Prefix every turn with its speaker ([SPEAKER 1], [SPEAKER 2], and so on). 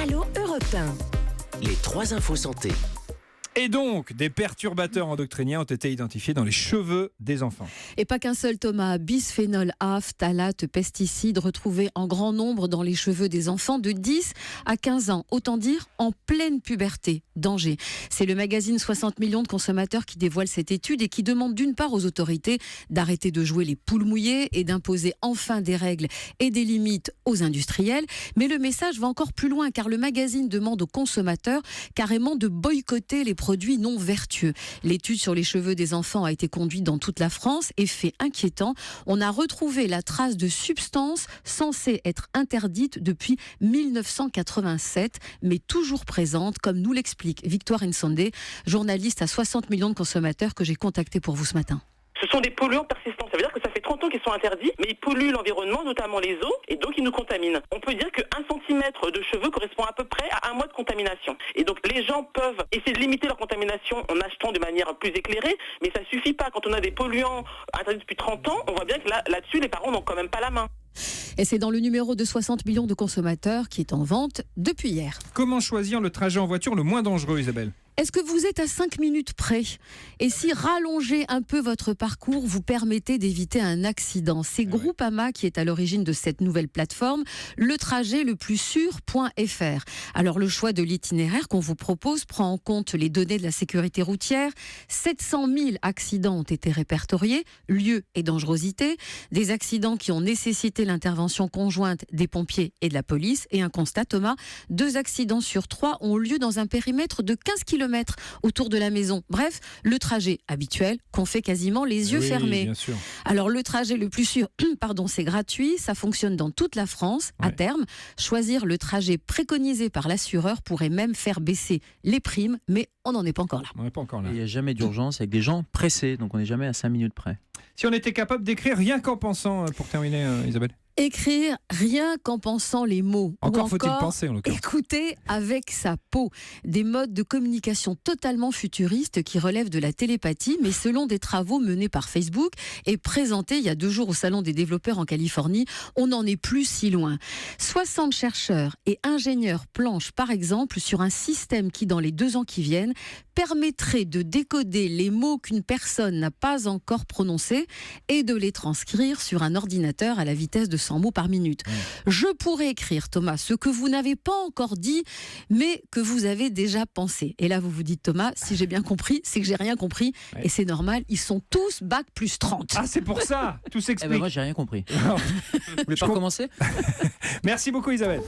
[SPEAKER 1] Allô Europe 1.
[SPEAKER 2] Les 3 infos santé.
[SPEAKER 3] Et donc, des perturbateurs endocriniens ont été identifiés dans les cheveux des enfants.
[SPEAKER 4] Et pas qu'un seul, Thomas. Bisphénol A, phtalate, pesticides retrouvés en grand nombre dans les cheveux des enfants de 10 à 15 ans. Autant dire en pleine puberté. Danger. C'est le magazine 60 millions de consommateurs qui dévoile cette étude et qui demande d'une part aux autorités d'arrêter de jouer les poules mouillées et d'imposer enfin des règles et des limites aux industriels. Mais le message va encore plus loin car le magazine demande aux consommateurs carrément de boycotter les produits non vertueux. L'étude sur les cheveux des enfants a été conduite dans toute la France et fait inquiétant. On a retrouvé la trace de substances censées être interdites depuis 1987, mais toujours présentes, comme nous l'explique Victoire Nsondé, journaliste à 60 millions de consommateurs que j'ai contacté pour vous ce matin.
[SPEAKER 5] Ce sont des polluants persistants. Ça veut dire que ça fait 30 ans qu'ils sont interdits, mais ils polluent l'environnement, notamment les eaux, et donc ils nous contaminent. On peut dire qu'un centimètre de cheveux correspond à peu près à un mois de contamination. Et donc les gens peuvent essayer de limiter leur contamination en achetant de manière plus éclairée, mais ça suffit pas. Quand on a des polluants interdits depuis 30 ans, on voit bien que là-dessus, les parents n'ont quand même pas la main.
[SPEAKER 4] Et c'est dans le numéro de 60 millions de consommateurs qui est en vente depuis hier.
[SPEAKER 3] Comment choisir le trajet en voiture le moins dangereux, Isabelle ?
[SPEAKER 4] Est-ce que vous êtes à 5 minutes près ? Et si rallonger un peu votre parcours vous permettait d'éviter un accident ? C'est Groupama qui est à l'origine de cette nouvelle plateforme, letrajetleplussur.fr. Alors le choix de l'itinéraire qu'on vous propose prend en compte les données de la sécurité routière. 700 000 accidents ont été répertoriés, lieu et dangerosité. Des accidents qui ont nécessité l'intervention conjointe des pompiers et de la police. Et un constat, Thomas, 2 accidents sur 3 ont lieu dans un périmètre de 15 km autour de la maison. Bref, le trajet habituel qu'on fait quasiment les yeux fermés.
[SPEAKER 3] Bien sûr.
[SPEAKER 4] Alors le trajet le plus sûr, c'est gratuit, ça fonctionne dans toute la France. À terme, choisir le trajet préconisé par l'assureur pourrait même faire baisser les primes, mais on n'en est pas encore là.
[SPEAKER 3] On n'est pas encore là.
[SPEAKER 6] Il n'y a jamais d'urgence avec des gens pressés, donc on n'est jamais à 5 minutes près.
[SPEAKER 3] Si on était capable d'écrire rien qu'en pensant, pour terminer, Isabelle.
[SPEAKER 4] Écrire rien qu'en pensant les mots.
[SPEAKER 3] Encore
[SPEAKER 4] ou
[SPEAKER 3] faut-il penser, en l'occurrence.
[SPEAKER 4] Écouter avec sa peau. Des modes de communication totalement futuristes qui relèvent de la télépathie, mais selon des travaux menés par Facebook et présentés il y a 2 jours au Salon des développeurs en Californie, on n'en est plus si loin. 60 chercheurs et ingénieurs planchent par exemple sur un système qui, dans les 2 ans qui viennent, permettrait de décoder les mots qu'une personne n'a pas encore prononcés et de les transcrire sur un ordinateur à la vitesse de 100 mots par minute. Je pourrais écrire, Thomas, ce que vous n'avez pas encore dit, mais que vous avez déjà pensé. Et là, vous vous dites, Thomas, si j'ai bien compris, c'est que j'ai rien compris. Et c'est normal, ils sont tous bac plus 30.
[SPEAKER 3] Ah, c'est pour ça. Tout s'explique.
[SPEAKER 6] Moi, j'ai rien compris. Vous voulez pas recommencer ?
[SPEAKER 3] Merci beaucoup, Isabelle.